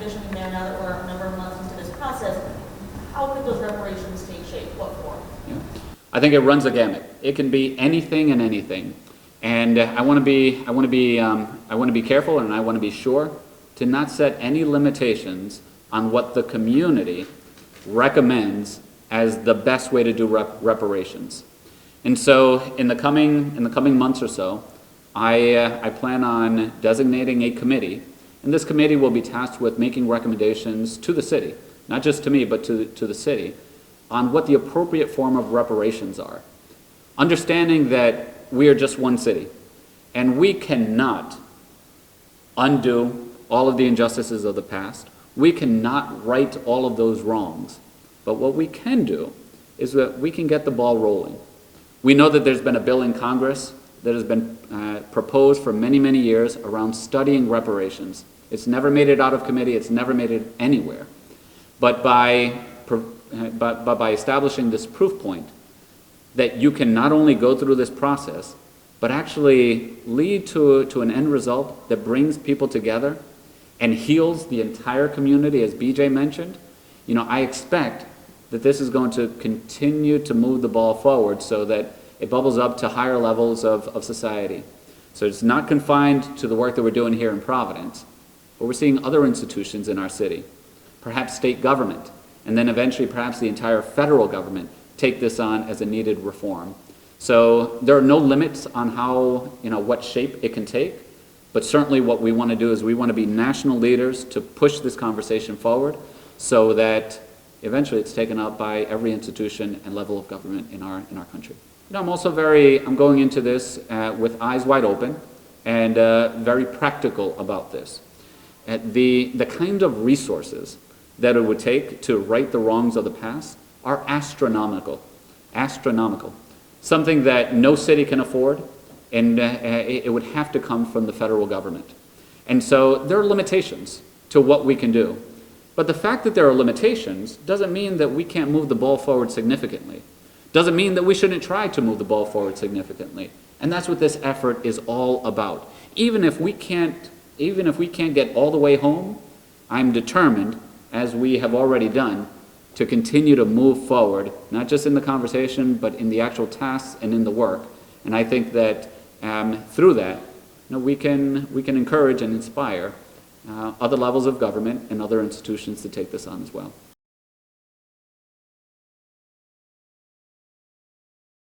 envisioning there, now that we're a number of months into this process, how could those reparations take shape? What form? Yeah. I think it runs a gamut. It can be anything and anything. And I want to be careful, and I want to be sure to not set any limitations on what the community recommends as the best way to do reparations. And so in the coming months or so, I plan on designating a committee, and this committee will be tasked with making recommendations to the city, not just to me, but to the city, on what the appropriate form of reparations are. Understanding that we are just one city, and we cannot undo all of the injustices of the past. We cannot right all of those wrongs. But what we can do is that we can get the ball rolling. We know that there's been a bill in Congress that has been proposed for many, many years around studying reparations. It's never made it out of committee. It's never made it anywhere. But by establishing this proof point that you can not only go through this process, but actually lead to an end result that brings people together and heals the entire community, as BJ mentioned, you know, I expect that this is going to continue to move the ball forward so that it bubbles up to higher levels of society. So it's not confined to the work that we're doing here in Providence, but we're seeing other institutions in our city, perhaps state government, and then eventually perhaps the entire federal government take this on as a needed reform. So there are no limits on how, you know, what shape it can take, but certainly what we want to do is we want to be national leaders to push this conversation forward so that eventually it's taken up by every institution and level of government in our country. You know, I'm going into this with eyes wide open and very practical about this. The kind of resources that it would take to right the wrongs of the past are astronomical. Astronomical. Something that no city can afford, and it would have to come from the federal government. And so there are limitations to what we can do. But the fact that there are limitations doesn't mean that we can't move the ball forward significantly. Doesn't mean that we shouldn't try to move the ball forward significantly. And that's what this effort is all about. Even if we can't get all the way home, I'm determined, as we have already done, to continue to move forward, not just in the conversation, but in the actual tasks and in the work. And I think that through that, you know, we can encourage and inspire other levels of government and other institutions to take this on as well.